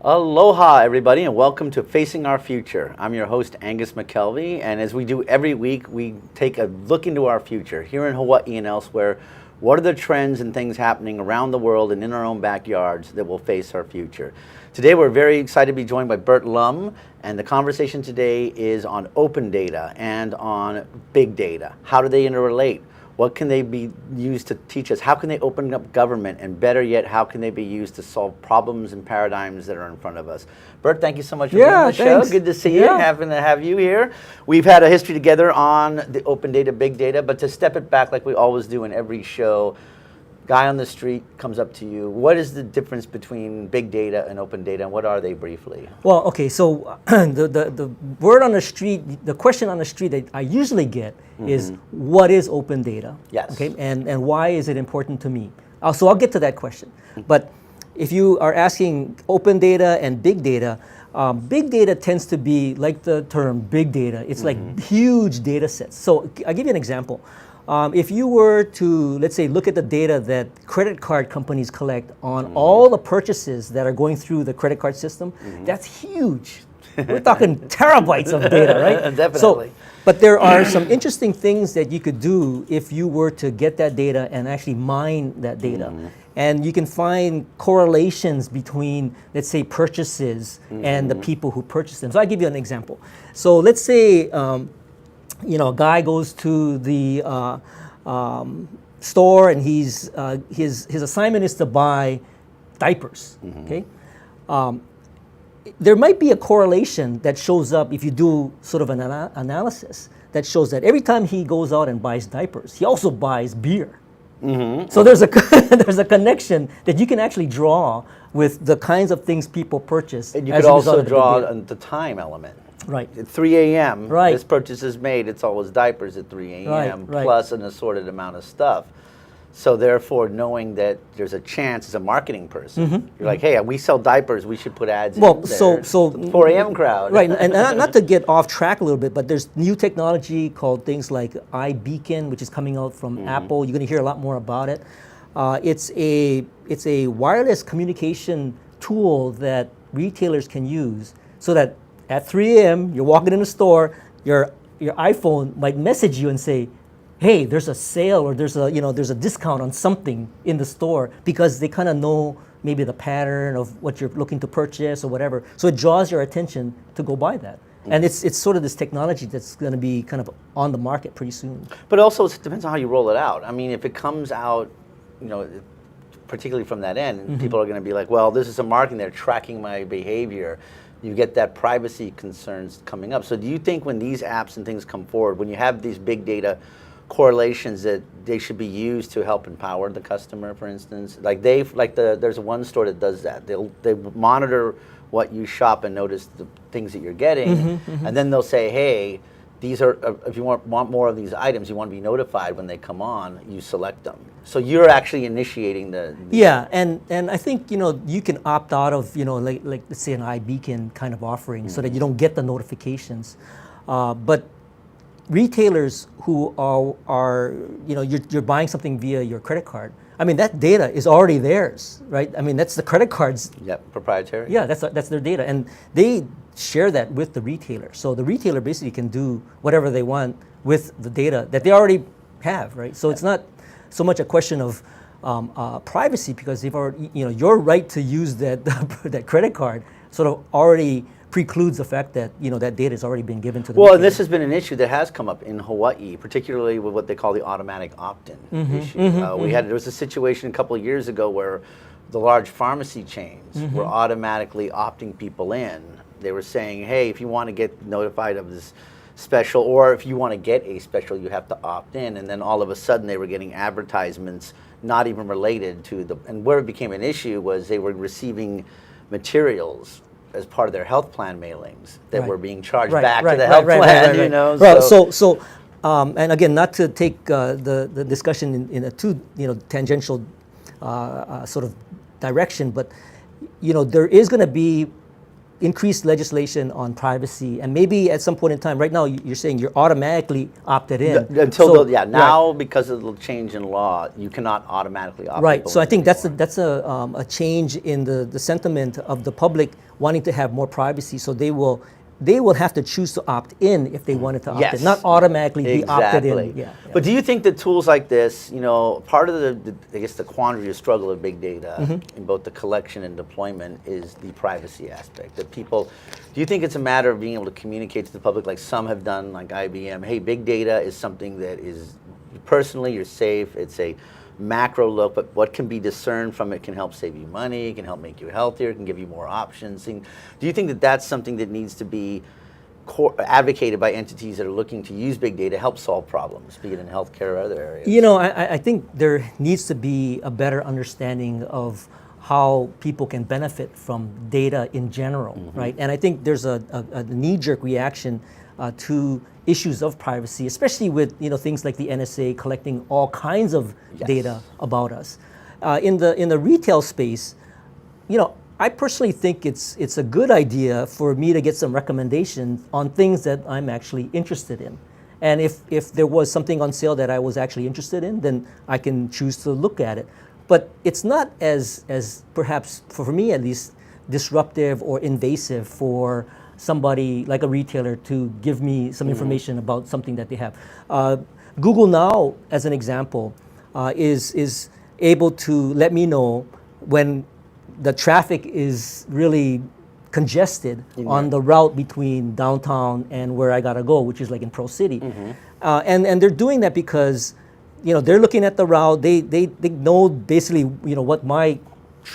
Aloha, everybody, and welcome to Facing Our Future. I'm your host, Angus McKelvey, and as we do every week, we take a look into our future here in Hawaii and elsewhere. What are the trends and things happening around the world and in our own backyards that will face our future? Today, we're very excited to be joined by Burt Lum, and the conversation today is on open data and on big data. How do they interrelate? What can they be used to teach us? How can they open up government? And better yet, how can they be used to solve problems and paradigms that are in front of us? Burt, thank you so much for being on the show. Good to see you. Happy to have you here. We've had a history together on the open data, big data, but to step it back like we always do in every show, guy on the street comes up to you. What is the difference between big data and open data, and what are they briefly? Well, okay, so the word on the street, the question on the street that I usually get is, what is open data? Yes. Okay, and why is it important to me? So I'll get to that question. But if you are asking open data and big data tends to be like the term big data. It's like huge data sets. So I'll give you an example. If you were to, let's say, look at the data that credit card companies collect on all the purchases that are going through the credit card system, that's huge. We're talking terabytes of data, right? Definitely. But there are some interesting things that you could do if you were to get that data and actually mine that data. And you can find correlations between, let's say, purchases and the people who purchase them. So I'll give you an example. So let's say, a guy goes to the store and his assignment is to buy diapers. Okay, there might be a correlation that shows up if you do sort of an analysis that shows that every time he goes out and buys diapers, he also buys beer. So there's a there's a connection that you can actually draw with the kinds of things people purchase. And you could also draw the time element. Right. At 3 a.m., right. This purchase is made, it's always diapers at 3 a.m., right. plus an assorted amount of stuff. So therefore, knowing that there's a chance as a marketing person, you're like, hey, we sell diapers, we should put ads in there. So the 4 a.m. crowd. Right, and not to get off track a little bit, but there's new technology called things like iBeacon, which is coming out from Apple. You're going to hear a lot more about it. It's a wireless communication tool that retailers can use so that at 3 a.m., you're walking in the store, your iPhone might message you and say, hey, there's a sale or there's a discount on something in the store, because they kind of know maybe the pattern of what you're looking to purchase or whatever. So it draws your attention to go buy that. And it's sort of this technology that's going to be kind of on the market pretty soon. But also it depends on how you roll it out. I mean, if it comes out, particularly from that end, people are going to be like, well, this is a marketing, they're tracking my behavior. You get that privacy concerns coming up. So do you think when these apps and things come forward, when you have these big data correlations, that they should be used to help empower the customer, for instance? There's one store that does that. They monitor what you shop and notice the things that you're getting, and then they'll say, hey, these are, if you want more of these items, you want to be notified when they come on, you select them. So you're actually initiating the yeah, and I think you can opt out of like let's say an iBeacon kind of offering so that you don't get the notifications, but retailers who are you're buying something via your credit card. I mean, that data is already theirs, right? I mean, that's the credit cards. Yep, proprietary. Yeah, that's their data, and they share that with the retailer. So the retailer basically can do whatever they want with the data that they already have, right? So it's not so much a question of privacy, because they've already, your right to use that credit card sort of already precludes the fact that that data has already been given to the retailer. And this has been an issue that has come up in Hawaii, particularly with what they call the automatic opt-in issue. There was a situation a couple of years ago where the large pharmacy chains were automatically opting people in. They were saying, hey, if you want to get notified of this special, or if you want to get a special, you have to opt in. And then all of a sudden they were getting advertisements not even related to and where it became an issue was they were receiving materials as part of their health plan mailings that were being charged back to the health plan. So and again, not to take the discussion in a too tangential sort of direction, but there is going to be increased legislation on privacy, and maybe at some point in time, right now you're saying you're automatically opted in. Now because of the change in law, you cannot automatically opt in. Right, so I think that's a change in the sentiment of the public wanting to have more privacy, so they will have to choose to opt in if they wanted to opt in, not automatically be opted in. Yeah. But do you think that tools like this, part of the quandary or struggle of big data in both the collection and deployment is the privacy aspect? That people, do you think it's a matter of being able to communicate to the public like some have done, like IBM, hey, big data is something that is, personally, you're safe, it's a macro look, but what can be discerned from it can help save you money, can help make you healthier, can give you more options. Do you think that that's something that needs to be advocated by entities that are looking to use big data to help solve problems, be it in healthcare or other areas? I think there needs to be a better understanding of how people can benefit from data in general, right? And I think there's a knee-jerk reaction to issues of privacy, especially with things like the NSA collecting all kinds of data about us. In the retail space, I personally think it's a good idea for me to get some recommendations on things that I'm actually interested in. And if there was something on sale that I was actually interested in, then I can choose to look at it. But it's not as perhaps, for me at least, disruptive or invasive for somebody like a retailer to give me some information about something that they have. Google Now, as an example, is able to let me know when the traffic is really congested on the route between downtown and where I gotta go, which is like in Pro City. And they're doing that because they're looking at the route. They know basically what my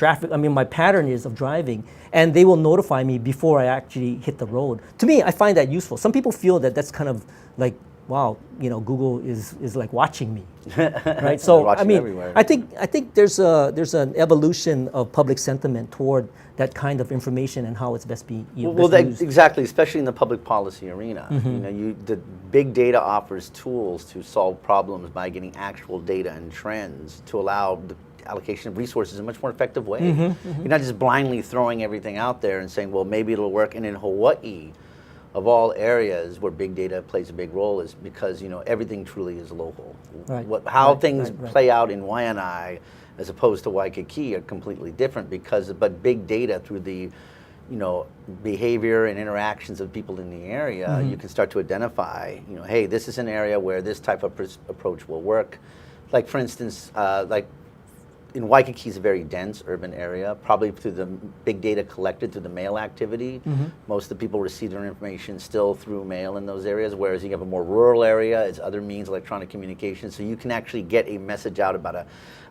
my pattern is of driving, and they will notify me before I actually hit the road. To me, I find that useful. Some people feel that that's kind of like, wow, Google is like watching me, right? So everywhere. I think there's an evolution of public sentiment toward that kind of information and how it's best be used. Exactly, especially in the public policy arena. The big data offers tools to solve problems by getting actual data and trends to allow the allocation of resources in a much more effective way. You're not just blindly throwing everything out there and saying, well, maybe it'll work. And in Hawaii, of all areas where big data plays a big role, is because everything truly is local. Right. How things play out in Waianae as opposed to Waikiki are completely different but big data through the behavior and interactions of people in the area, you can start to identify, hey, this is an area where this type of approach will work. Like for instance, in Waikiki is a very dense urban area, probably through the big data collected through the mail activity. Most of the people receive their information still through mail in those areas, whereas you have a more rural area, it's other means, electronic communication, so you can actually get a message out about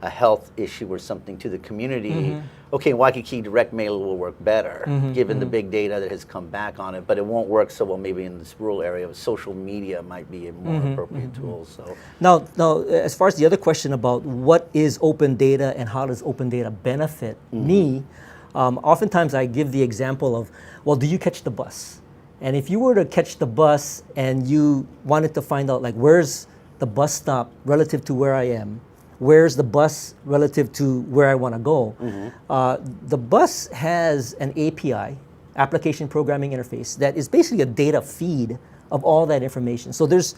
a health issue or something to the community. Okay, in Waikiki, direct mail will work better, given the big data that has come back on it, but it won't work so well maybe in this rural area. Social media might be a more appropriate tool. So Now, as far as the other question about what is open data and how does open data benefit me, oftentimes I give the example of, well, do you catch the bus? And if you were to catch the bus and you wanted to find out, like, where's the bus stop relative to where I am, where's the bus relative to where I want to go, the bus has an API, application programming interface, that is basically a data feed of all that information. So there's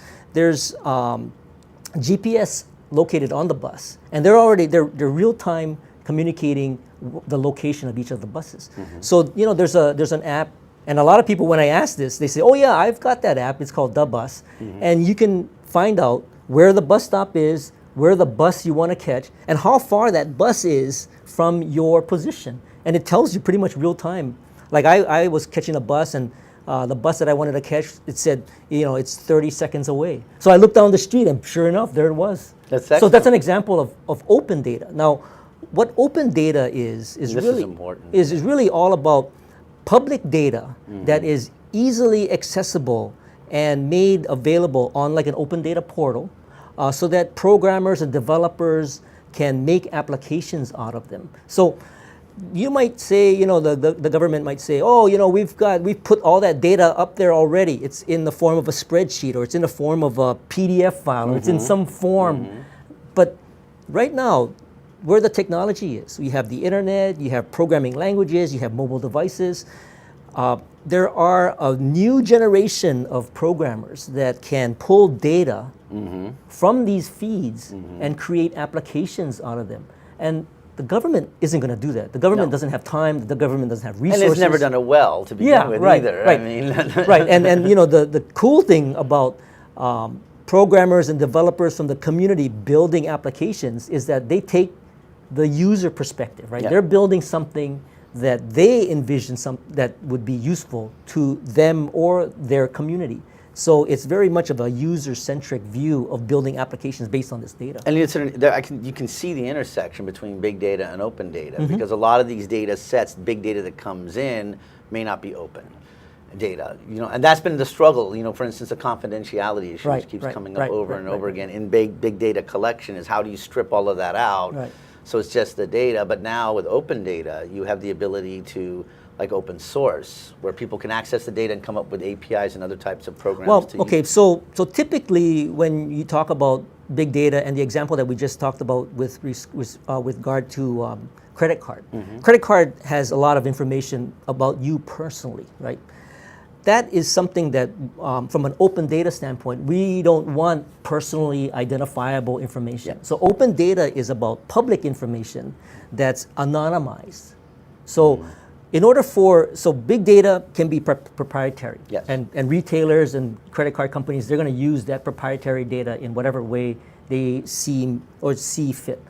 GPS located on the bus, and they're real-time communicating the location of each of the buses. So there's an app, and a lot of people, when I ask this, they say, oh yeah, I've got that app, it's called The Bus, and you can find out where the bus stop is, where the bus you want to catch, and how far that bus is from your position. And it tells you pretty much real time. Like I was catching a bus, and the bus that I wanted to catch, it said, it's 30 seconds away. So I looked down the street, and sure enough, there it was. So that's an example of open data. Now, what open data is really all about public data that is easily accessible and made available on like an open data portal, so that programmers and developers can make applications out of them. So you might say, the government might say, oh, we've put all that data up there already. It's in the form of a spreadsheet, or it's in the form of a PDF file, or it's in some form. But right now, where the technology is, you have the internet, you have programming languages, you have mobile devices. there are a new generation of programmers that can pull data from these feeds and create applications out of them. And the government isn't going to do that. The government doesn't have time. The government doesn't have resources. And it's never done it well to begin with either. Right. I mean, right. And you know, the cool thing about programmers and developers from the community building applications is that they take the user perspective, right? Yeah. They're building something that they envision that would be useful to them or their community. So it's very much of a user-centric view of building applications based on this data. and you can see the intersection between big data and open data because a lot of these data sets, big data that comes in, may not be open data. You know, and that's been the struggle. You know, for instance, the confidentiality issue which keeps coming up over and over again in big data collection is how do you strip all of that out? Right. So it's just the data, but now with open data, you have the ability to, like open source, where people can access the data and come up with APIs and other types of programs. Well, okay, so typically when you talk about big data and the example that we just talked about with regard to credit card, credit card has a lot of information about you personally, right? That is something that, from an open data standpoint, we don't want personally identifiable information. Yeah. So open data is about public information that's anonymized. So in order so big data can be proprietary. Yes. And retailers and credit card companies, they're going to use that proprietary data in whatever way they see fit.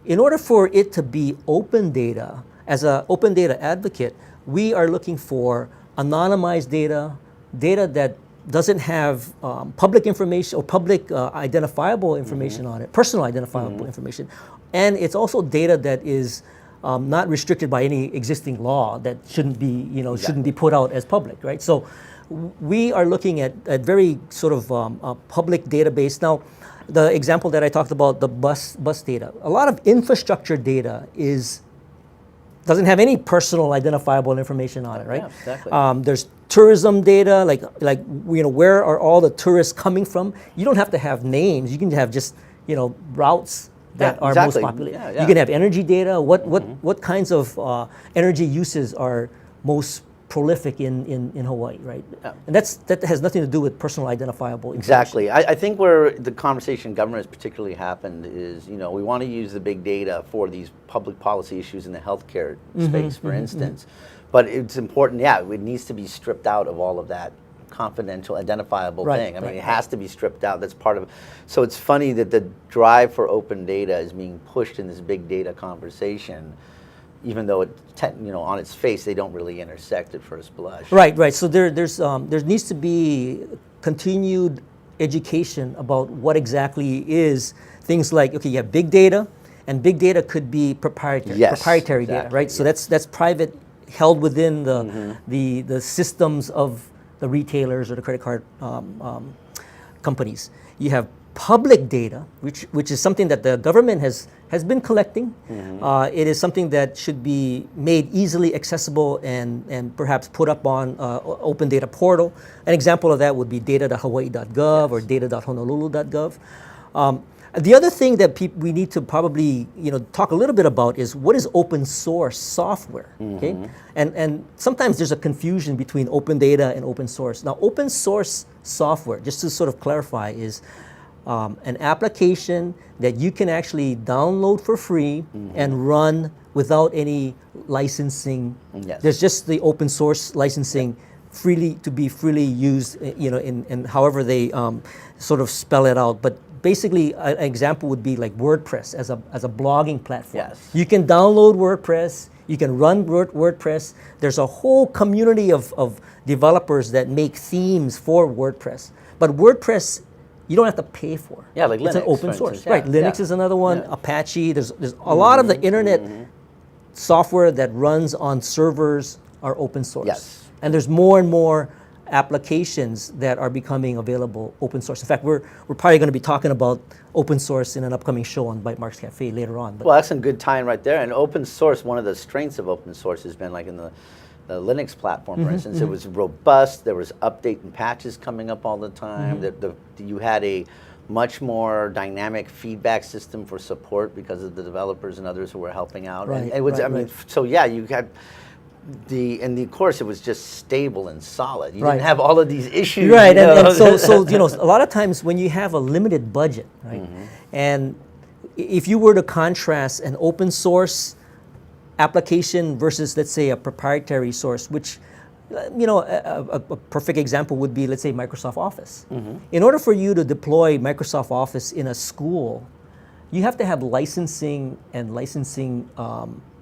In order for it to be open data, as an open data advocate, we are looking for anonymized data, data that doesn't have public information or public identifiable information on it, personal identifiable information. And it's also data that is not restricted by any existing law that shouldn't be, shouldn't be put out as public, right? So we are looking at very sort of public database. Now, the example that I talked about, the bus data, a lot of infrastructure data doesn't have any personal identifiable information on it, right? Yeah, exactly. There's tourism data, like where are all the tourists coming from? You don't have to have names. You can have just routes that are most popular. Yeah, yeah. You can have energy data. What kinds of energy uses are most prolific in Hawaii, right? Yeah. And that has nothing to do with personal identifiable information. Exactly. I think where the conversation in government has particularly happened is, we want to use the big data for these public policy issues in the healthcare space, for instance. But it's important, it needs to be stripped out of all of that confidential, identifiable thing. I mean, it has to be stripped out. That's part of it. So it's funny that the drive for open data is being pushed in this big data conversation, even though on its face they don't really intersect at first blush. Right. So there needs to be continued education about what exactly is things like, okay, you have big data, and big data could be proprietary data, right? So that's private, held within the systems of the retailers or the credit card companies. You have public data, which is something that the government has been collecting. It is something that should be made easily accessible and perhaps put up on open data portal. An example of that would be data.hawaii.gov or data.honolulu.gov. The other thing that we need to probably talk a little bit about is what is open source software, okay? And sometimes there's a confusion between open data and open source. Now, open source software, just to sort of clarify, is an application that you can actually download for free and run without any licensing. Yes. There's just the open source licensing to be freely used, in however they sort of spell it out. But basically, an example would be like WordPress as a blogging platform. Yes. You can download WordPress. You can run WordPress. There's a whole community of developers that make themes for WordPress. But WordPress, you don't have to pay for. Yeah, like it's Linux, an open for source, instance. right? Linux is another one. Apache. There's a lot of the internet software that runs on servers are open source. Yes. And there's more and more applications that are becoming available open source. In fact, we're probably going to be talking about open source in an upcoming show on Bite Marks Cafe later on. Well, that's some good time right there. And open source, one of the strengths of open source has been like in the Linux platform, for instance, it was robust. There was update and patches coming up all the time. You had a much more dynamic feedback system for support because of the developers and others who were helping out. Right, and it was, right. so yeah, you had of course, it was just stable and solid. You Right. didn't have all of these issues. Right, you know? and so a lot of times when you have a limited budget, right, and if you were to contrast an open source application versus, let's say, a proprietary source, which a perfect example would be, let's say, Microsoft Office. In order for you to deploy Microsoft Office in a school, you have to have licensing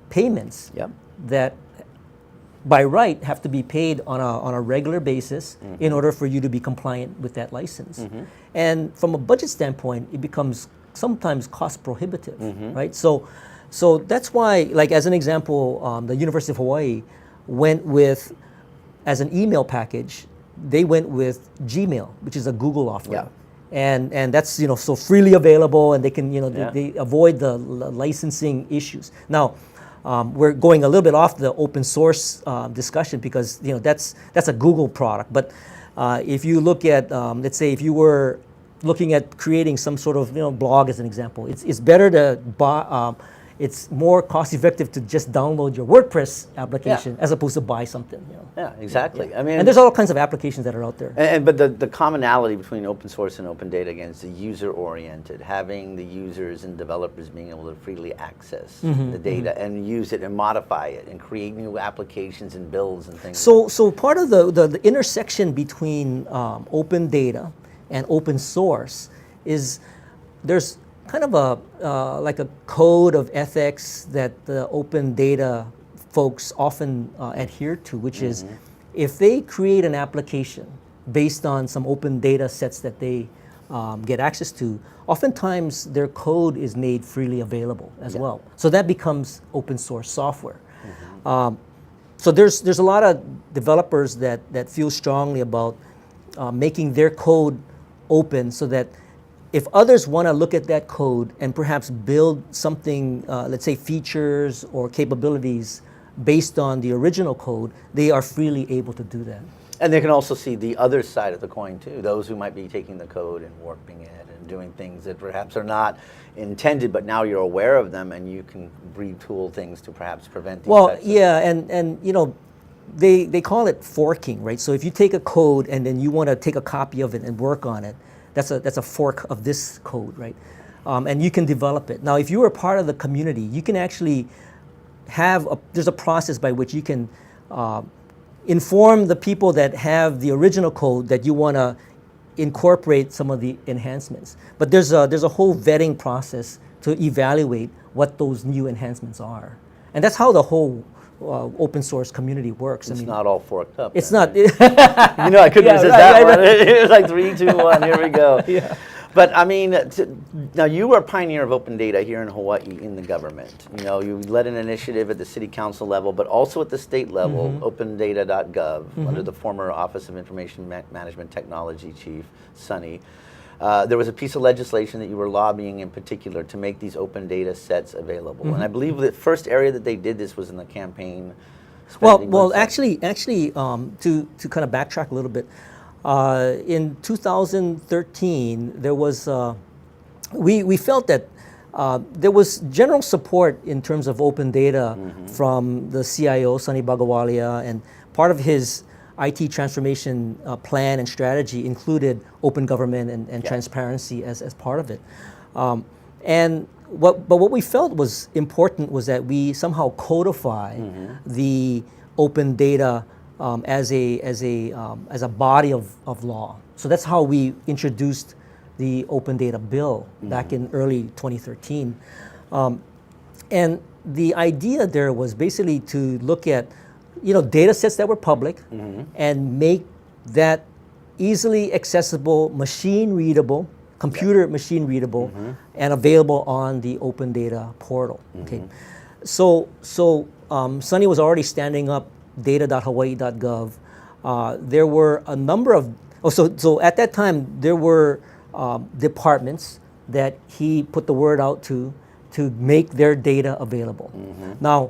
payments Yep. that by right have to be paid on a regular basis in order for you to be compliant with that license. And from a budget standpoint, it becomes sometimes cost prohibitive, right? So that's why, like as an example, the University of Hawaii went with, as an email package, they went with Gmail, which is a Google offering. Yeah. And that's so freely available, and they can Yeah. they avoid the licensing issues. Now, we're going a little bit off the open source discussion because that's a Google product. But if you look at let's say if you were looking at creating some sort of blog as an example, it's better to buy. It's more cost effective to just download your WordPress application as opposed to buy something. Yeah, exactly. Yeah. I mean, and there's all kinds of applications that are out there. But the commonality between open source and open data, again, is the user-oriented, having the users and developers being able to freely access the data and use it and modify it and create new applications and builds and things. So part of the intersection between open data and open source is there's kind of like a code of ethics that the open data folks often adhere to, which is if they create an application based on some open data sets that they get access to, oftentimes their code is made freely available as well. So that becomes open source software. So there's a lot of developers that feel strongly about making their code open so that if others want to look at that code and perhaps build something, let's say features or capabilities based on the original code, they are freely able to do that. And they can also see the other side of the coin too, those who might be taking the code and warping it and doing things that perhaps are not intended, but now you're aware of them and you can retool things to perhaps prevent these types of and they call it forking, right? So if you take a code and then you want to take a copy of it and work on it, that's a fork of this code, right? And you can develop it. Now, if you are part of the community, you can actually there's a process by which you can inform the people that have the original code that you want to incorporate some of the enhancements. But there's a whole vetting process to evaluate what those new enhancements are. And that's how the whole open source community works. It's not all forked up. It's then, not. right? I couldn't resist that one. It was like 3, 2, 1, here we go. Yeah. But I mean, now you were a pioneer of open data here in Hawaii in the government. You led an initiative at the city council level, but also at the state level, opendata.gov, under the former Office of Information Management Technology Chief, Sonny. There was a piece of legislation that you were lobbying in particular to make these open data sets available. And I believe the first area that they did this was in the campaign spending. Well, actually, to kind of backtrack a little bit, in 2013, there was, we felt that there was general support in terms of open data from the CIO, Sonny Bagawalia, and part of his IT transformation plan and strategy included open government and transparency as part of it. But what we felt was important was that we somehow codify the open data as a body of law. So that's how we introduced the Open Data Bill back in early 2013. And the idea there was basically to look at data sets that were public and make that easily accessible, machine readable, computer machine readable, and available on the Open Data portal. Okay, so Sonny was already standing up data.hawaii.gov. There were a number of so at that time there were departments that he put the word out to make their data available. Now,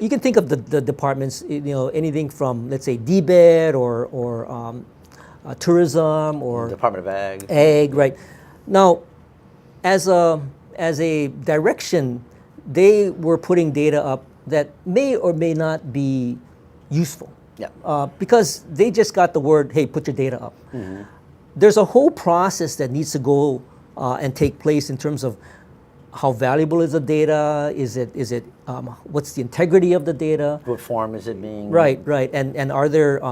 you can think of the departments, anything from, let's say, DBED or tourism or Department of Ag. Ag, right? Now, as a direction, they were putting data up that may or may not be useful. Yeah. Because they just got the word, hey, put your data up. There's a whole process that needs to go and take place in terms of how valuable is the data? Is it what's the integrity of the data? What form is it being? Right. And are there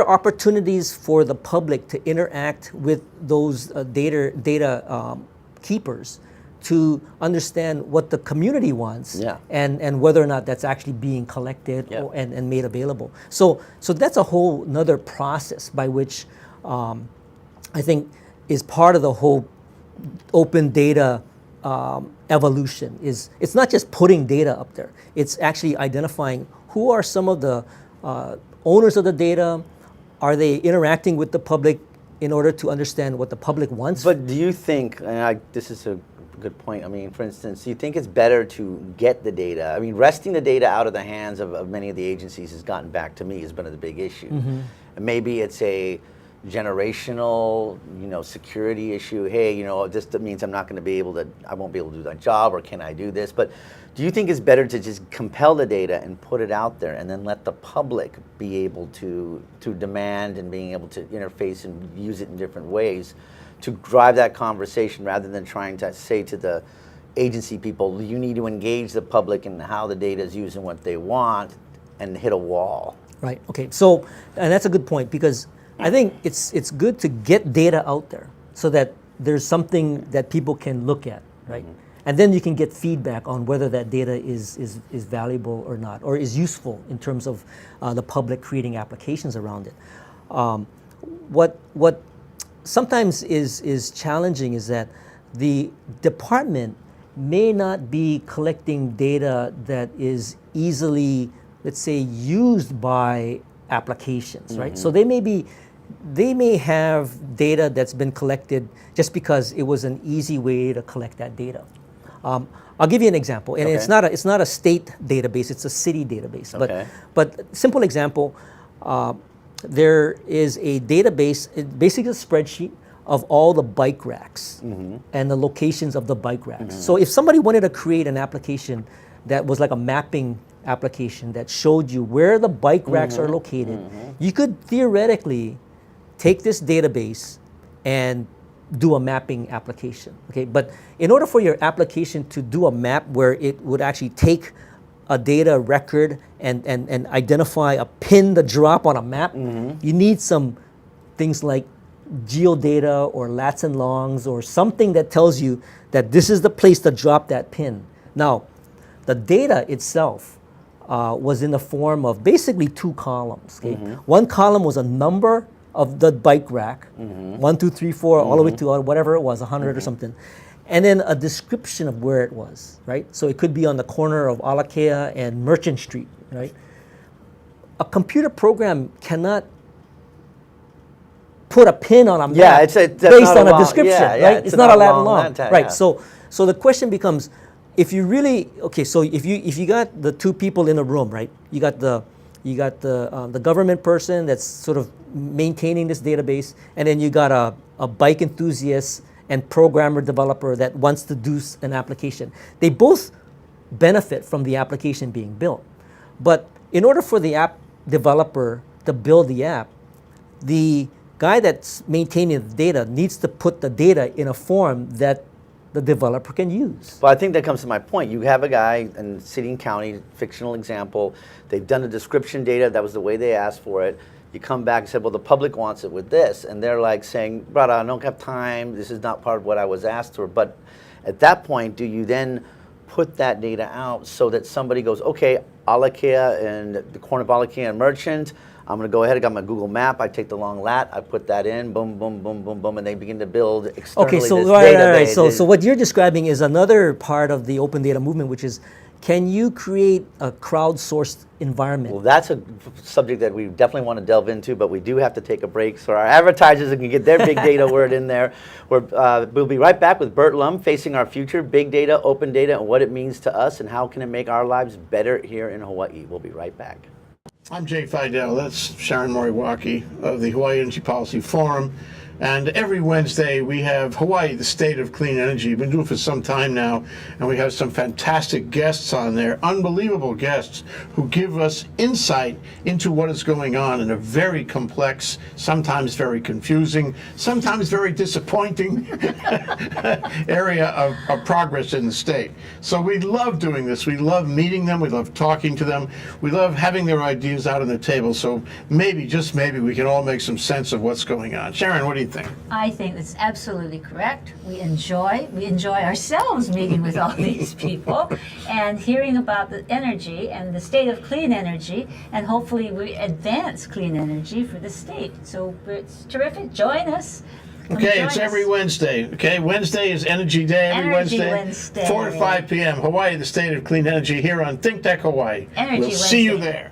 opportunities for the public to interact with those data keepers to understand what the community wants, and whether or not that's actually being collected and made available. So that's a whole another process by which I think is part of the whole open data evolution. It's not just putting data up there, it's actually identifying who are some of the owners of the data. Are they interacting with the public in order to understand what the public wants? But do you think, and this is a good point, I mean, for instance, do you think it's better to get the data? I mean, wresting the data out of the hands of many of the agencies has gotten back to me has been the big issue. And maybe it's a generational, security issue. Hey, this means I won't be able to do that job, or can I do this? But do you think it's better to just compel the data and put it out there and then let the public be able to demand and being able to interface and use it in different ways to drive that conversation, rather than trying to say to the agency people, you need to engage the public in how the data is used and what they want, and hit a wall? Right, okay, so, and that's a good point, because I think it's good to get data out there so that there's something that people can look at, right? And then you can get feedback on whether that data is valuable or not, or is useful in terms of the public creating applications around it. What sometimes is challenging is that the department may not be collecting data that is easily, let's say, used by applications, right? So they may have data that's been collected just because it was an easy way to collect that data. I'll give you an example, and it's not a state database; it's a city database. But simple example, there is a database, basically a spreadsheet of all the bike racks and the locations of the bike racks. So if somebody wanted to create an application that was like a mapping application that showed you where the bike racks are located, you could theoretically take this database and do a mapping application. Okay, but in order for your application to do a map where it would actually take a data record and identify a pin to drop on a map, you need some things like geodata or lats and longs or something that tells you that this is the place to drop that pin. Now, the data itself was in the form of basically two columns. Okay? One column was a number of the bike rack, 1, 2, 3, 4, all the way to whatever it was, 100 or something. And then a description of where it was, right? So it could be on the corner of Alakea and Merchant Street, right? A computer program cannot put a pin on a map based on a description, right? It's not a lat long, right? So the question becomes, if you really, so if you got the two people in a room, right? You got the government person that's sort of maintaining this database, and then you got a bike enthusiast and programmer developer that wants to do an application. They both benefit from the application being built. But in order for the app developer to build the app, the guy that's maintaining the data needs to put the data in a form that the developer can use. Well, I think that comes to my point. You have a guy in city and county, fictional example, they've done a description data, that was the way they asked for it. You come back and said, well, the public wants it with this. And they're like saying, brother, I don't have time, this is not part of what I was asked for. But at that point, do you then put that data out so that somebody goes, okay, Alakea and the corner of Alakea and Merchant, I'm going to go ahead, I got my Google map, I take the long lat, I put that in, boom, boom, boom, boom, boom, and they begin to build externally this data. So what you're describing is another part of the open data movement, which is, can you create a crowdsourced environment? Well, that's a subject that we definitely want to delve into, but we do have to take a break so our advertisers can get their big data word in there. We'll be right back with Burt Lum, Facing Our Future, Big Data, Open Data, and what it means to us, and how can it make our lives better here in Hawaii. We'll be right back. I'm Jay Fidel. That's Sharon Moriwaki of the Hawaii Energy Policy Forum. And every Wednesday we have Hawaii, the State of Clean Energy. We've been doing it for some time now, and we have some fantastic guests on there, unbelievable guests who give us insight into what is going on in a very complex, sometimes very confusing, sometimes very disappointing area of progress in the state. So we love doing this. We love meeting them. We love talking to them. We love having their ideas out on the table. So maybe, just maybe, we can all make some sense of what's going on. Sharon, what do you think? I think that's absolutely correct. We enjoy ourselves meeting with all these people and hearing about the energy and the state of clean energy, and hopefully we advance clean energy for the state. So it's terrific. Join us. Okay, it's every Wednesday. Okay, Wednesday is Energy Day. Every Wednesday, 4 to 5 p.m. Hawaii, the State of Clean Energy, here on ThinkTech Hawaii. We'll see you there.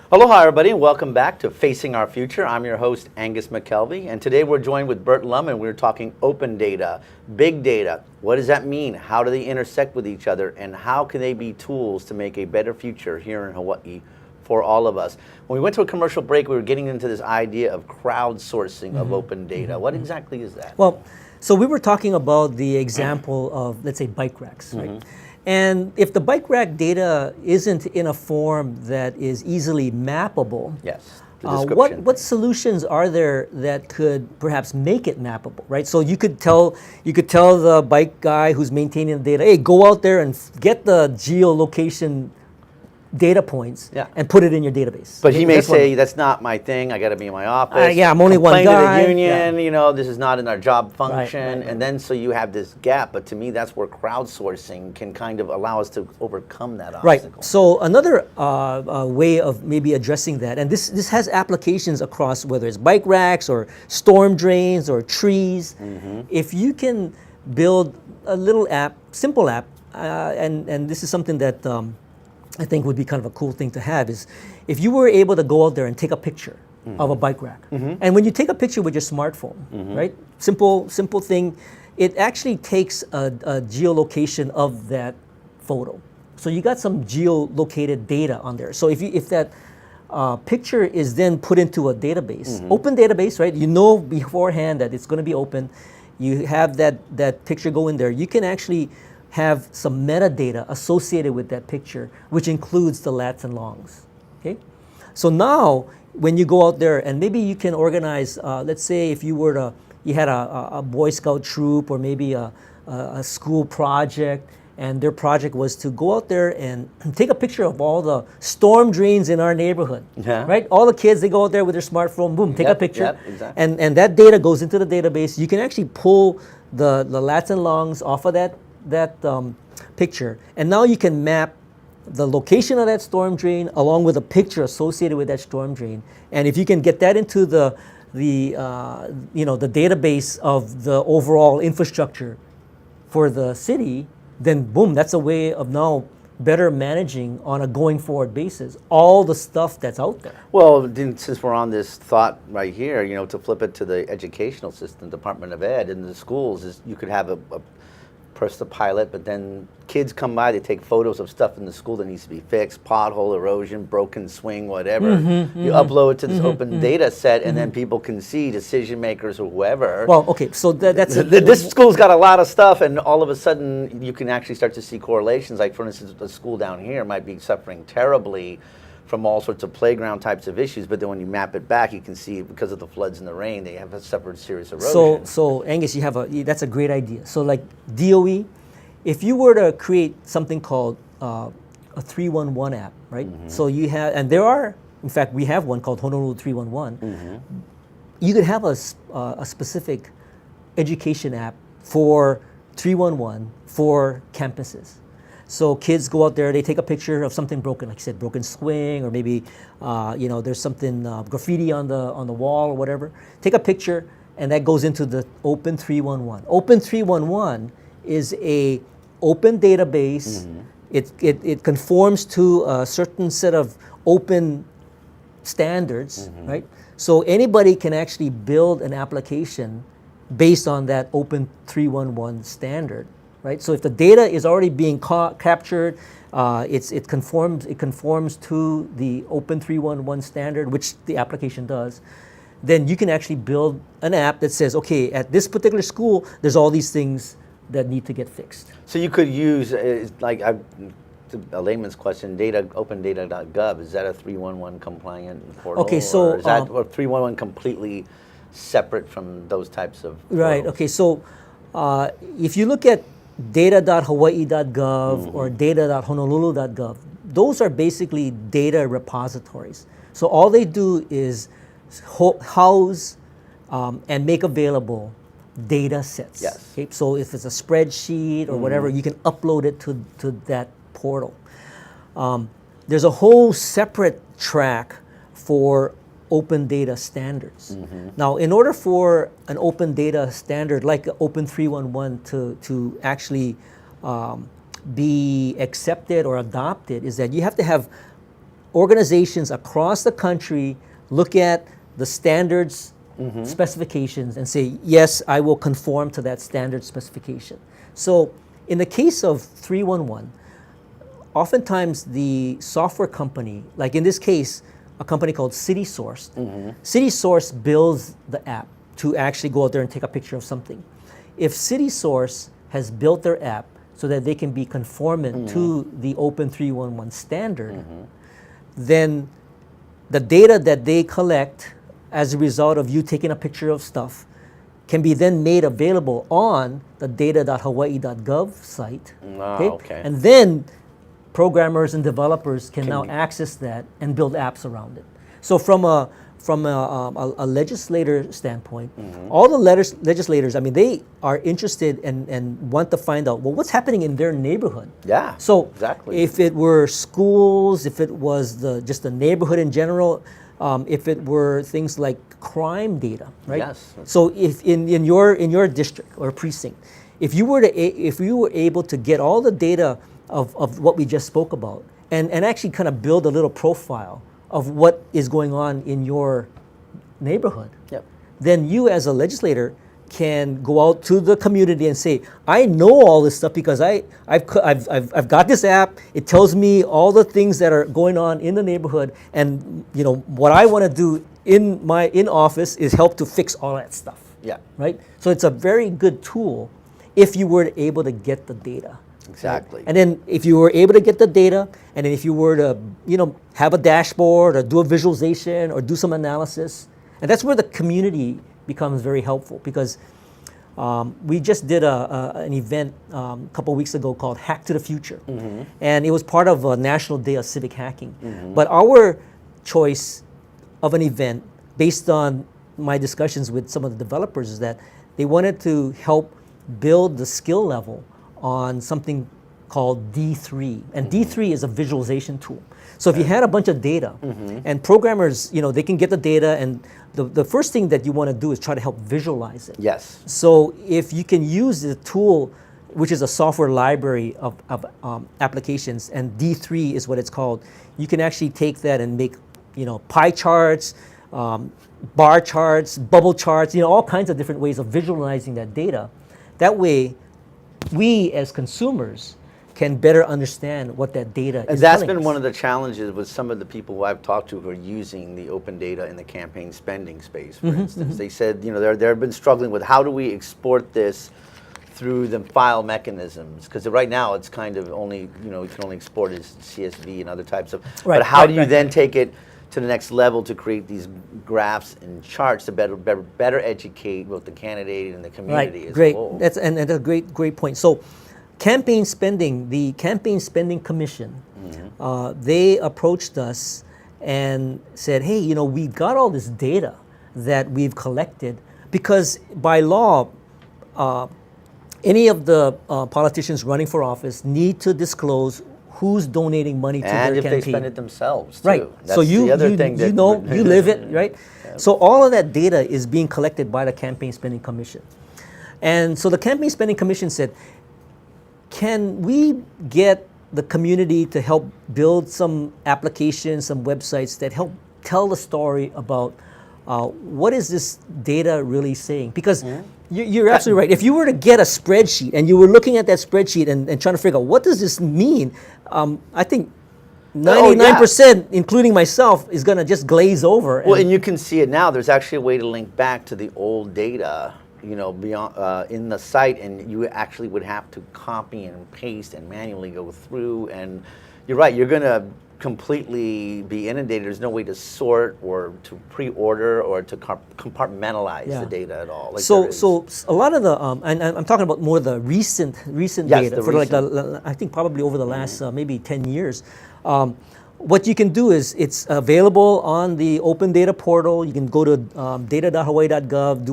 Aloha, everybody, and welcome back to Facing Our Future. I'm your host, Angus McKelvey, and today we're joined with Burt Lum, and we're talking open data, big data. What does that mean? How do they intersect with each other, and how can they be tools to make a better future here in Hawaii for all of us? When we went to a commercial break, we were getting into this idea of crowdsourcing of open data. What exactly is that? Well, so we were talking about the example of, let's say, bike racks, right? And if the bike rack data isn't in a form that is easily mappable, Yes, the description. what solutions are there that could perhaps make it mappable, right? So you could tell the bike guy who's maintaining the data, hey, go out there and get the geolocation data points and put it in your database. But he may say, that's not my thing, I got to be in my office. Yeah, I'm only one guy. To the union, you know, this is not in our job function. And then so you have this gap, but to me that's where crowdsourcing can kind of allow us to overcome that obstacle. Right, so another way of maybe addressing that, and this has applications across whether it's bike racks or storm drains or trees. If you can build a little app, simple app, and this is something that I think would be kind of a cool thing to have, is if you were able to go out there and take a picture of a bike rack. And when you take a picture with your smartphone, right? Simple thing, it actually takes a geolocation of that photo. So you got some geolocated data on there. So if that picture is then put into a database, open database, right? You know beforehand that it's going to be open. You have that picture go in there. You can actually have some metadata associated with that picture, which includes the lats and longs. Okay, so now when you go out there and maybe you can organize, let's say if you had a Boy Scout troop or maybe a school project, and their project was to go out there and take a picture of all the storm drains in our neighborhood. Right? All the kids, they go out there with their smartphone, boom, take a picture, exactly. and that data goes into the database. You can actually pull the lats and longs off of that picture, and now you can map the location of that storm drain along with a picture associated with that storm drain. And if you can get that into the database of the overall infrastructure for the city, then boom, that's a way of now better managing on a going forward basis all the stuff that's out there. Well, then, since we're on this thought right here, you know, to flip it to the educational system, Department of Ed, in the schools, is you could have a press the pilot, but then kids come by, they take photos of stuff in the school that needs to be fixed, pothole, erosion, broken swing, whatever. You upload it to this open data set, and then people can see, decision makers or whoever. Well, okay, so that's this school's got a lot of stuff, and all of a sudden you can actually start to see correlations. Like, for instance, the school down here might be suffering terribly from all sorts of playground types of issues, but then when you map it back, you can see because of the floods and the rain, they have suffered serious erosion. So Angus, that's a great idea. So like DOE, if you were to create something called a 311 app, right? So you have, and there are, in fact, we have one called Honolulu 311. You could have a specific education app for 311 for campuses. So kids go out there, they take a picture of something broken, like I said, broken swing, or maybe there's something graffiti on the wall or whatever. Take a picture, and that goes into the Open 311. Open 311 is a open database. It conforms to a certain set of open standards, right? So anybody can actually build an application based on that Open 311 standard. Right? So if the data is already being captured, it conforms to the Open 311 standard, which the application does, then you can actually build an app that says, okay, at this particular school, there's all these things that need to get fixed. So you could use, a layman's question, OpenData.gov, is that a 311 compliant portal? Okay, so, or is that or 311 completely separate from those types of portals? Right, okay, so if you look at data.hawaii.gov or data.honolulu.gov, those are basically data repositories. So all they do is house and make available data sets. Yes. Okay? So if it's a spreadsheet or whatever, you can upload it to that portal. There's a whole separate track for open data standards. Now, in order for an open data standard like Open 311 to actually be accepted or adopted, is that you have to have organizations across the country look at the standards specifications and say, yes, I will conform to that standard specification. So in the case of 311, oftentimes the software company, like in this case, a company called CitySource. CitySource builds the app to actually go out there and take a picture of something. If CitySource has built their app so that they can be conformant to the Open 311 standard, then the data that they collect as a result of you taking a picture of stuff can be then made available on the data.hawaii.gov site. Okay. And then programmers and developers can now access that and build apps around it. So from a legislator standpoint, all the legislators, I mean, they are interested and want to find out, well, what's happening in their neighborhood? Yeah, So exactly. if it were schools, if it was just the neighborhood in general, if it were things like crime data, right? Yes. So if in your district or precinct, if you were able to get all the data of what we just spoke about and actually kind of build a little profile of what is going on in your neighborhood, then you as a legislator can go out to the community and say, I know all this stuff because I've got this app. It tells me all the things that are going on in the neighborhood, and what I want to do in office is help to fix all that stuff. Yeah. Right. So it's a very good tool if you were able to get the data. Exactly. And then if you were able to get the data, and then if you were to, have a dashboard or do a visualization or do some analysis, and that's where the community becomes very helpful, because we just did an event a couple of weeks ago called Hack to the Future, and it was part of a National Day of Civic Hacking. But our choice of an event, based on my discussions with some of the developers, is that they wanted to help build the skill level on something called D3, and D3 is a visualization tool. So if you had a bunch of data, and programmers, they can get the data, and the first thing that you want to do is try to help visualize it. Yes. So if you can use the tool, which is a software library of applications, and D3 is what it's called, you can actually take that and make, pie charts, bar charts, bubble charts, all kinds of different ways of visualizing that data. That way, we as consumers can better understand what that data is. And that's telling been us. one of the challenges with some of the people who I've talked to who are using the open data in the campaign spending space, for instance. They said, they've been struggling with how do we export this through the file mechanisms, because right now it's kind of only, you can only export as CSV and other types of, Right, but how right, do you right. then take it to the next level to create these graphs and charts to better educate both the candidate and the community Right, as great. a whole? That's a great point. So, campaign spending, the Campaign Spending Commission, they approached us and said, hey, we've got all this data that we've collected, because by law, any of the politicians running for office need to disclose who's donating money to and their if campaign. they spend it themselves, too. Right. That's So you the other thing that you live it, right? So all of that data is being collected by the Campaign Spending Commission. And so the Campaign Spending Commission said, can we get the community to help build some applications, some websites that help tell the story about what is this data really saying? Because you're absolutely right. If you were to get a spreadsheet and you were looking at that spreadsheet and trying to figure out what does this mean, I think 99%, including myself, is going to just glaze over. Well, and you can see it now. There's actually a way to link back to the old data, beyond in the site, and you actually would have to copy and paste and manually go through. And you're right. You're going to completely be inundated. There's no way to sort or to pre-order or to compartmentalize the data at all. So a lot of the and I'm talking about more the recent data for I think probably over the last maybe 10 years. What you can do is it's available on the Open Data portal. You can go to data.hawaii.gov,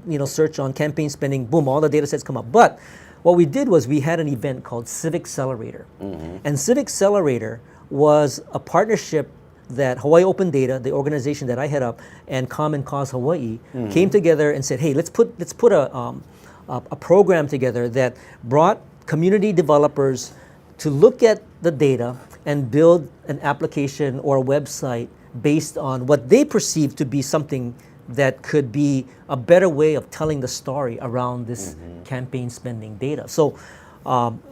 do a search on campaign spending. Boom, all the data sets come up. But what we did was we had an event called Civic Accelerator, and Civic Accelerator was a partnership that Hawaii Open Data, the organization that I head up, and Common Cause Hawaii came together and said, hey, let's put a program together that brought community developers to look at the data and build an application or a website based on what they perceive to be something that could be a better way of telling the story around this campaign spending data. So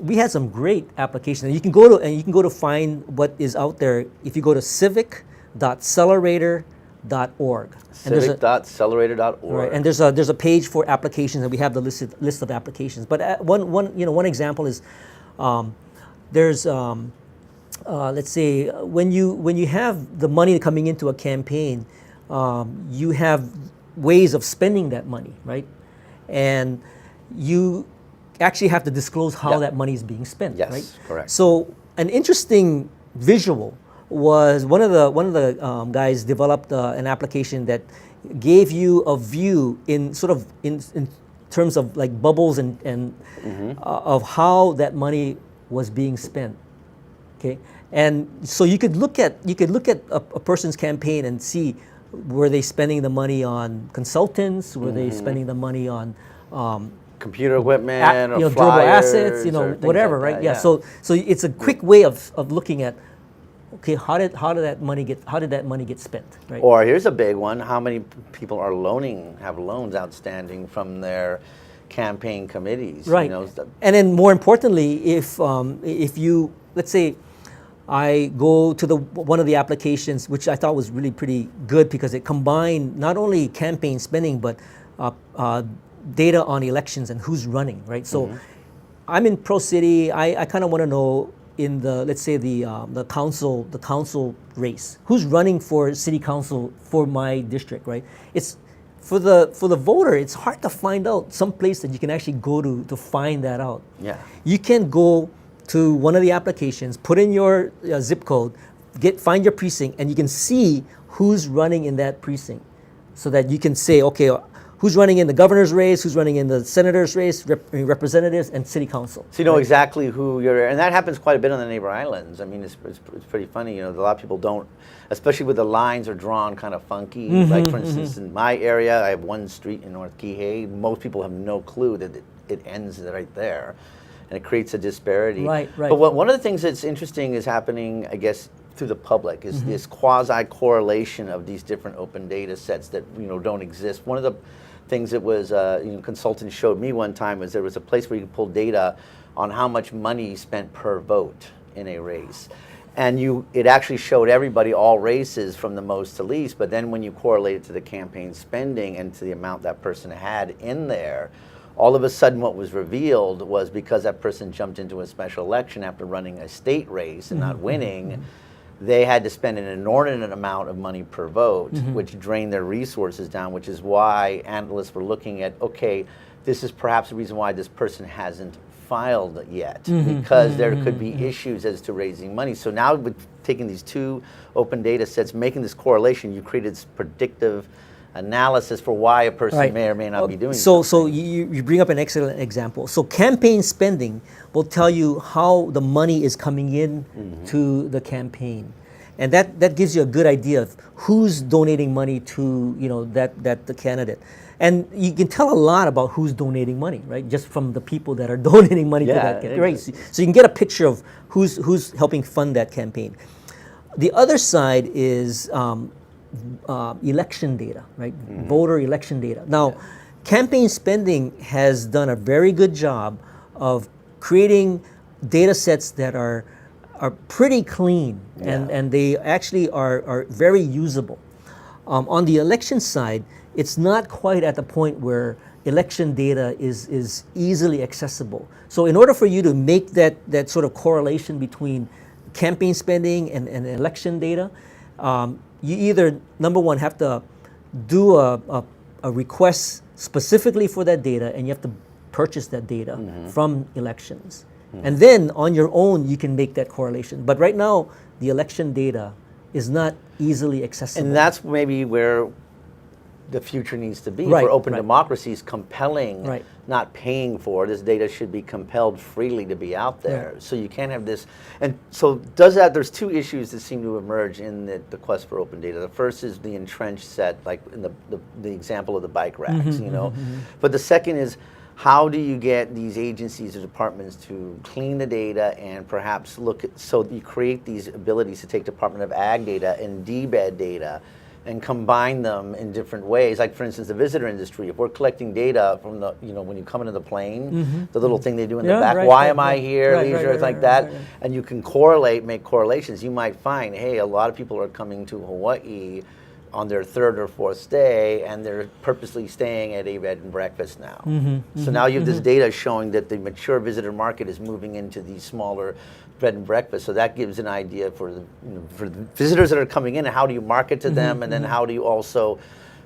we had some great applications. And you can go to find what is out there if you go to civic.accelerator.org. Civic.accelerator.org. Right, and there's a page for applications, and we have the list of applications. But one example is there's let's say when you have the money coming into a campaign, you have ways of spending that money, right? And you actually have to disclose how that money is being spent, yes, right? Correct. So an interesting visual was one of the guys developed an application that gave you a view in terms of like bubbles and of how that money was being spent. Okay, and so you could look at a person's campaign and see, were they spending the money on consultants? Were they spending the money on computer equipment, or durable flyers, assets, whatever, like right? that, So it's a quick way of looking at, okay, how did that money get spent, right? Or here's a big one: how many people have loans outstanding from their campaign committees? Right. And then more importantly, if you, let's say, I go to one of the applications, which I thought was really pretty good because it combined not only campaign spending but data on elections and who's running, right? So I'm in Pro City. I kind of want to know in let's say the council race, who's running for city council for my district, right? It's for the voter. It's hard to find out some place that you can actually go to find that out. Yeah. You can go to one of the applications, put in your zip code, find your precinct, and you can see who's running in that precinct, so that you can say, okay, who's running in the governor's race, who's running in the senator's race, representatives, and city council. So you know exactly who you're, and that happens quite a bit on the neighbor islands. I mean, it's pretty funny. A lot of people don't, especially with the lines are drawn kind of funky. Like for instance, in my area, I have one street in North Kihei. Most people have no clue that it ends right there, and it creates a disparity. Right. But one of the things that's interesting is happening, I guess, through the public is this quasi-correlation of these different open data sets that don't exist. One of the things that was consultants showed me one time was there was a place where you could pull data on how much money you spent per vote in a race, and it actually showed everybody, all races from the most to least. But then when you correlate it to the campaign spending and to the amount that person had in there, all of a sudden what was revealed was because that person jumped into a special election after running a state race and not winning, they had to spend an inordinate amount of money per vote, which drained their resources down, which is why analysts were looking at, okay, this is perhaps the reason why this person hasn't filed yet, because there could be issues as to raising money. So now with taking these two open data sets, making this correlation, you created this predictive analysis for why a person may or may not be doing something. So you bring up an excellent example. So campaign spending will tell you how the money is coming in to the campaign. And that gives you a good idea of who's donating money to the candidate. And you can tell a lot about who's donating money, right? Just from the people that are donating money to that campaign. Right? So you can get a picture of who's helping fund that campaign. The other side is election data, right? Voter election data. Now, campaign spending has done a very good job of creating data sets that are are pretty clean, and they actually are very usable. On the election side, it's not quite at the point where election data is easily accessible. So in order for you to make that sort of correlation between campaign spending and election data, you either, number one, have to do a request specifically for that data, and you have to purchase that data from elections. And then on your own, you can make that correlation. But right now, the election data is not easily accessible. And that's maybe where the future needs to be Right, for open right. democracies, compelling, Right. not paying for. This data should be compelled freely to be out there. Yeah. So you can't have this. And so does that, there's two issues that seem to emerge in the quest for open data. The first is the entrenched set, like in the example of the bike racks, you know. But the second is, how do you get these agencies or departments to clean the data and perhaps look at, so you create these abilities to take Department of Ag data and DBED data and combine them in different ways. Like for instance, the visitor industry, if we're collecting data from the, you know, when you come into the plane, the little thing they do in the back, why am I here, leisure, like that, and you can make correlations. You might find, hey, a lot of people are coming to Hawaii on their third or fourth stay, and they're purposely staying at a bed and breakfast now. So now you have this data showing that the mature visitor market is moving into these smaller bed and breakfast. So that gives an idea for the visitors that are coming in, and how do you market to them, and then how do you also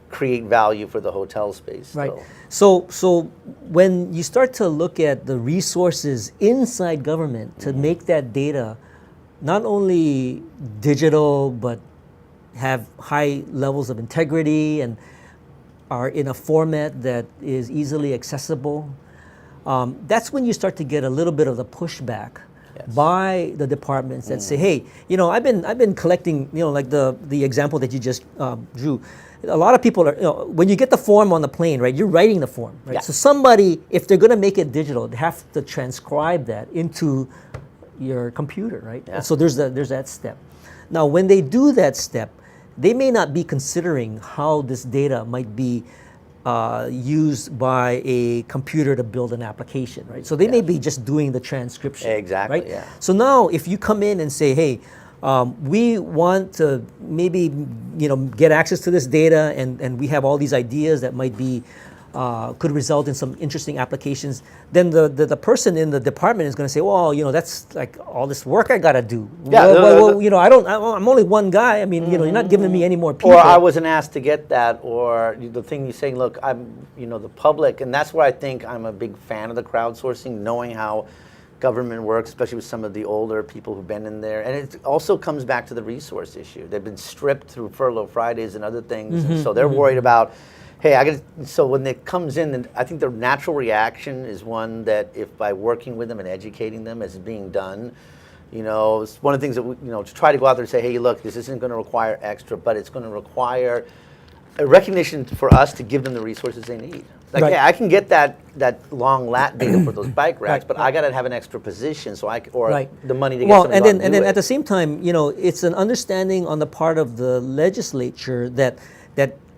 create value for the hotel space. Right. So when you start to look at the resources inside government to make that data not only digital, but have high levels of integrity and are in a format that is easily accessible, that's when you start to get a little bit of the pushback by the departments that say, hey, you know, I've been collecting, you know, like the example that you just drew. A lot of people are, you know, when you get the form on the plane, right, you're writing the form, right? Yeah. So somebody, if they're going to make it digital, they have to transcribe that into your computer, right? Yeah. And so there's that step. Now, when they do that step, they may not be considering how this data might be used by a computer to build an application, right? So they may be just doing the transcription. Exactly, right? yeah. So now, if you come in and say, hey, we want to maybe, you know, get access to this data, and we have all these ideas that might be could result in some interesting applications, then the person in the department is going to say, well, you know, that's like all this work I got to do. Yeah, well, you know, I'm only one guy. I mean, you know, you're not giving me any more people. Or I wasn't asked to get that, or the thing you're saying, look, you know, the public, and that's where I think I'm a big fan of the crowdsourcing, knowing how government works, especially with some of the older people who've been in there. And it also comes back to the resource issue. They've been stripped through furlough Fridays and other things, and so they're worried about, hey, so when it comes in, and I think the natural reaction is one that if by working with them and educating them as being done, you know, it's one of the things that we, you know, to try to go out there and say, hey, look, this isn't going to require extra, but it's going to require a recognition for us to give them the resources they need. Like, Right. yeah, I can get that long lat data for those bike racks, but I got to have an extra position the money to get well, somebody and then it. at the same time, you know, it's an understanding on the part of the legislature that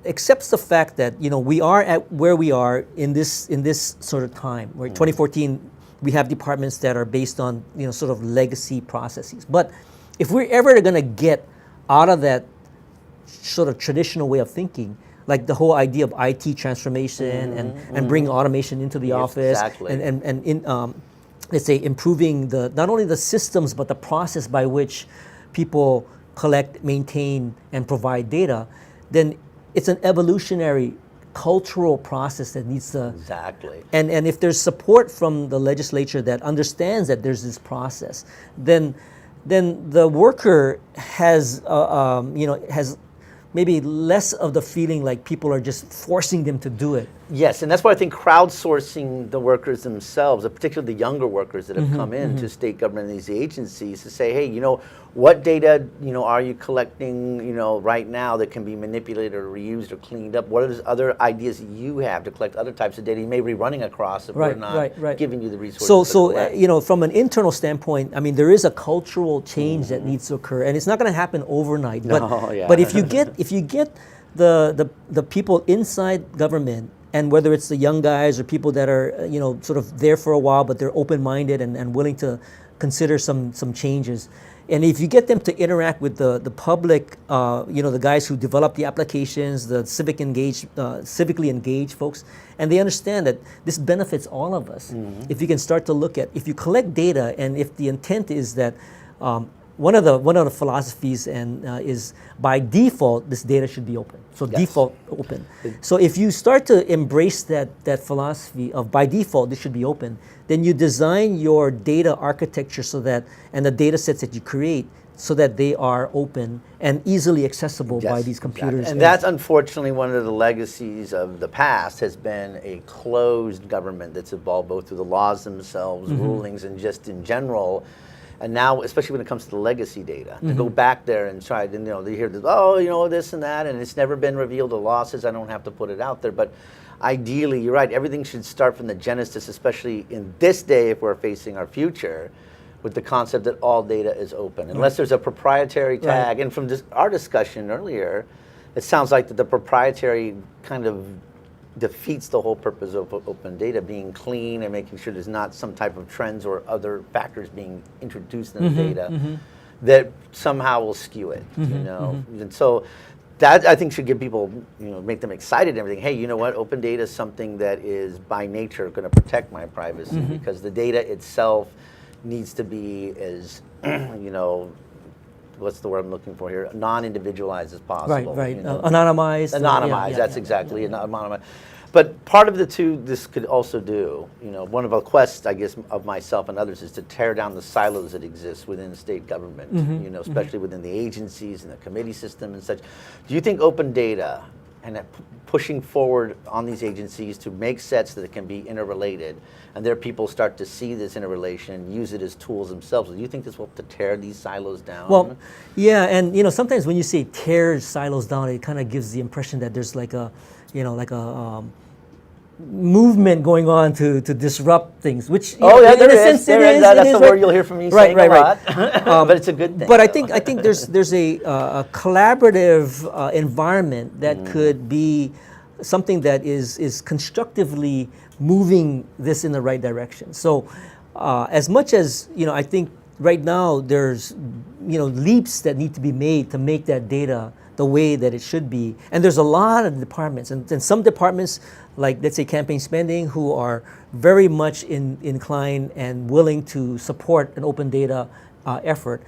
accepts the fact that, you know, we are at where we are in this sort of time. Where 2014, we have departments that are based on, you know, sort of legacy processes. But if we're ever going to get out of that sort of traditional way of thinking, like the whole idea of IT transformation and bring automation into the office, exactly. and in, let's say, improving not only the systems but the process by which people collect, maintain, and provide data, then it's an evolutionary cultural process that needs to Exactly. and if there's support from the legislature that understands that there's this process, then the worker has has maybe less of the feeling like people are just forcing them to do it. Yes, and that's why I think crowdsourcing the workers themselves, particularly the younger workers that have come in to state government and these agencies, to say, hey, you know, what data, you know, are you collecting, you know, right now that can be manipulated or reused or cleaned up? What are the other ideas that you have to collect other types of data you may be running across if we're not giving you the resources? So you know, from an internal standpoint, I mean, there is a cultural change that needs to occur, and it's not going to happen overnight. But if you get the people inside government and whether it's the young guys or people that are sort of there for a while, but they're open-minded and willing to consider some changes. And if you get them to interact with the public, the guys who develop the applications, the civically engaged folks, and they understand that this benefits all of us. If you can start to look at, if you collect data, and if the intent is that one of the philosophies is by default this data should be open. So default open. So if you start to embrace that philosophy of by default this should be open, then you design your data architecture so that, and the data sets that you create, so that they are open and easily accessible by these computers. Exactly. And that's unfortunately one of the legacies of the past, has been a closed government that's evolved both through the laws themselves, rulings, and just in general. And now, especially when it comes to the legacy data, to go back there and try to, they hear this, this and that, and it's never been revealed. The law says I don't have to put it out there. But ideally, you're right, everything should start from the genesis, especially in this day if we're facing our future, with the concept that all data is open. Unless there's a proprietary tag. And from our discussion earlier, it sounds like that the proprietary kind of defeats the whole purpose of open data, being clean and making sure there's not some type of trends or other factors being introduced in the data that somehow will skew it, And so that, I think, should give people, make them excited and everything. Hey, you know what? Open data is something that is by nature going to protect my privacy, because the data itself needs to be as, what's the word I'm looking for here? Non-individualized as possible. Right. Anonymized. Anonymized. That's exactly anonymized. But part of the two, this could also do. One of the quests, I guess, of myself and others is to tear down the silos that exist within state government. Especially within the agencies and the committee system and such. Do you think open data and pushing forward on these agencies to make sets that can be interrelated, and their people start to see this interrelation and use it as tools themselves, do you think this will have to tear these silos down? Well, yeah, and sometimes when you say tear silos down, it kind of gives the impression that there's like a movement going on to disrupt things, which there is. That's the word you'll hear from me saying a lot. But it's a good thing. But I think there's a collaborative environment that could be something that is constructively moving this in the right direction. So as much as I think right now there's leaps that need to be made to make that data the way that it should be. And there's a lot of departments, and some departments, like let's say campaign spending, who are very much inclined and willing to support an open data effort.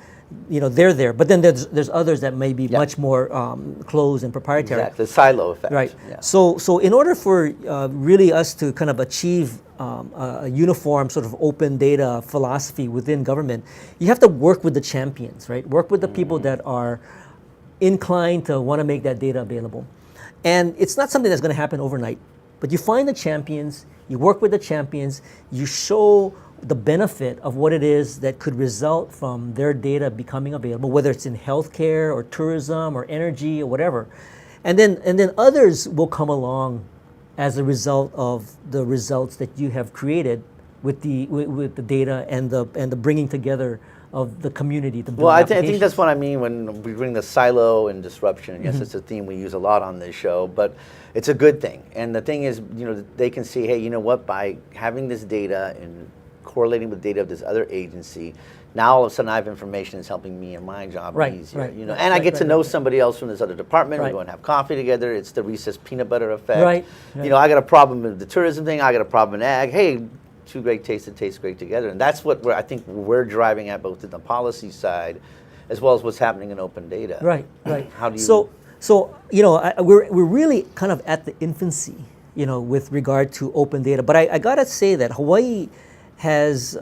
They're there. But then there's others that may be much more closed and proprietary. Exactly, the silo effect. Right. Yeah. So in order for really us to kind of achieve a uniform sort of open data philosophy within government, you have to work with the champions, right? Work with the people that are inclined to want to make that data available. And it's not something that's going to happen overnight, but you find the champions, you work with the champions, you show the benefit of what it is that could result from their data becoming available, whether it's in healthcare or tourism or energy or whatever. And then others will come along as a result of the results that you have created with the data and the bringing together of the community to build Well, I think that's what I mean when we bring the silo and disruption. Yes, it's a theme we use a lot on this show, but it's a good thing. And the thing is, they can see, hey, you know what, by having this data and correlating with data of this other agency, now all of a sudden I have information that's helping me in my job easier. And I get to know somebody else from this other department. We go and have coffee together. It's the Reese's peanut butter effect. I got a problem with the tourism thing. I got a problem in ag. Hey, two great tastes that taste great together. And that's what I think we're driving at, both in the policy side as well as what's happening in open data. Right. How do you... So we're really kind of at the infancy, with regard to open data. But I gotta say that Hawaii has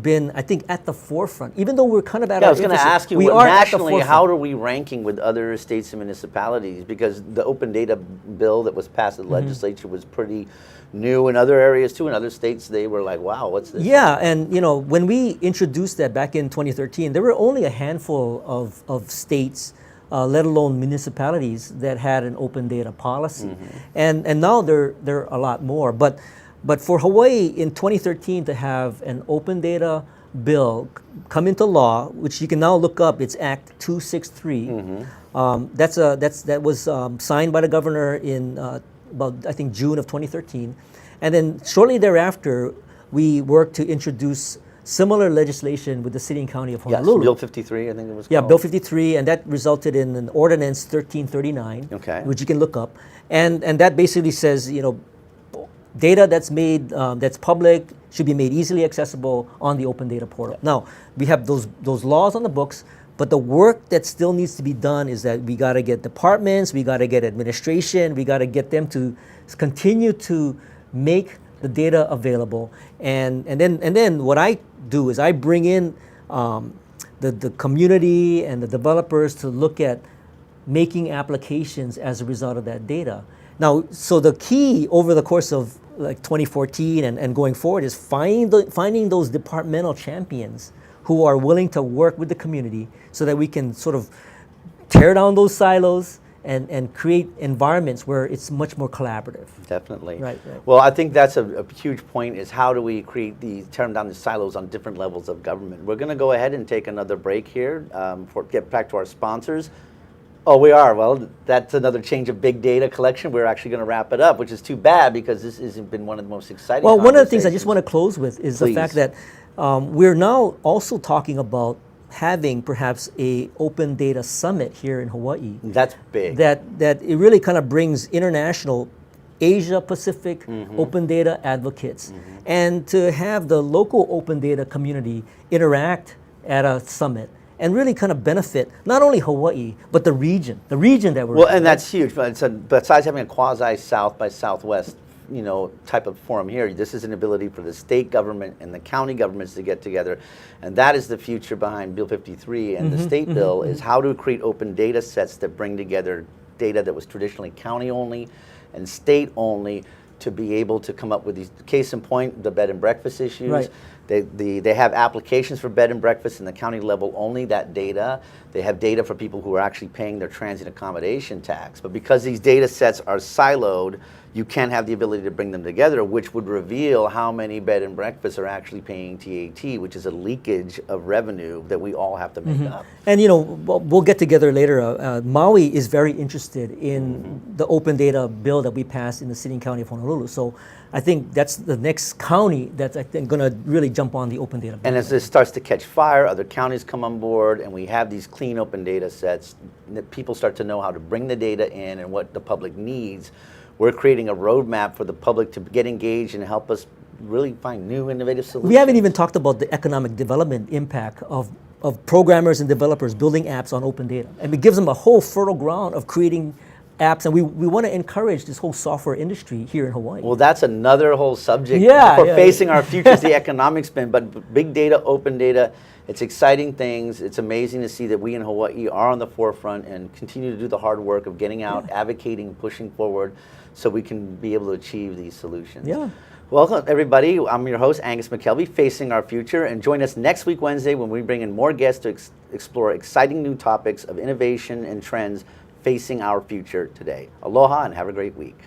been, I think, at the forefront, even though we're kind of at our infancy. I was going to ask you, nationally, how are we ranking with other states and municipalities? Because the open data bill that was passed in the legislature was pretty new in other areas too. In other states, they were like, wow, what's this? Yeah, and when we introduced that back in 2013, there were only a handful of states, let alone municipalities, that had an open data policy. And now there are a lot more. But for Hawaii in 2013 to have an open data bill come into law, which you can now look up, it's Act 263. That was signed by the governor in about I think June of 2013, and then shortly thereafter, we worked to introduce similar legislation with the city and county of Yes, Honolulu. Bill 53, I think it was Yeah, called. Bill 53, and that resulted in an ordinance 1339, Okay. which you can look up, and that basically says, data that's made that's public should be made easily accessible on the open data portal. Now we have those laws on the books, but the work that still needs to be done is that we got to get departments, we got to get administration, we got to get them to continue to make the data available, and then what I do is I bring in the community and the developers to look at making applications as a result of that data. Now, so the key over the course of like 2014 and going forward is finding those departmental champions who are willing to work with the community so that we can sort of tear down those silos and create environments where it's much more collaborative. Definitely. Right. Well, I think that's a huge point, is how do we tear down the silos on different levels of government. We're going to go ahead and take another break here get back to our sponsors. Oh, we are. Well, that's another change of big data collection. We're actually going to wrap it up, which is too bad because this has been one of the most exciting Well, one of the things I conversations. just want to close with is the Please. fact that we're now also talking about having perhaps a open data summit here in Hawaii. That's big. That it really kind of brings international Asia Pacific open data advocates and to have the local open data community interact at a summit and really kind of benefit not only Hawaii but the region that we're Well, in. and that's huge. But besides having a quasi South by Southwest, type of forum here, this is an ability for the state government and the county governments to get together, and that is the future behind Bill 53 and the state bill is how to create open data sets that bring together data that was traditionally county only and state only to be able to come up with these. Case in point, the bed and breakfast issues. Right. They have applications for bed and breakfast in the county level only, that data. They have data for people who are actually paying their transient accommodation tax. But because these data sets are siloed, you can't have the ability to bring them together, which would reveal how many bed and breakfasts are actually paying TAT, which is a leakage of revenue that we all have to make up. And we'll get together later. Maui is very interested in the open data bill that we passed in the city and county of Honolulu. So I think that's the next county that's I think going to really jump on the open data bill. And as this starts to catch fire, other counties come on board, and we have these clean open data sets that people start to know how to bring the data in and what the public needs. We're creating a roadmap for the public to get engaged and help us really find new innovative solutions. We haven't even talked about the economic development impact of programmers and developers building apps on open data. And it gives them a whole fertile ground of creating apps, and we want to encourage this whole software industry here in Hawaii. Well, that's another whole subject Yeah, for yeah. facing our future is the economic spin. But big data, open data, it's exciting things. It's amazing to see that we in Hawaii are on the forefront and continue to do the hard work of getting out, advocating, pushing forward so we can be able to achieve these solutions. Yeah. Welcome, everybody. I'm your host, Angus McKelvey, Facing Our Future. And join us next week, Wednesday, when we bring in more guests to explore exciting new topics of innovation and trends facing our future today. Aloha and have a great week.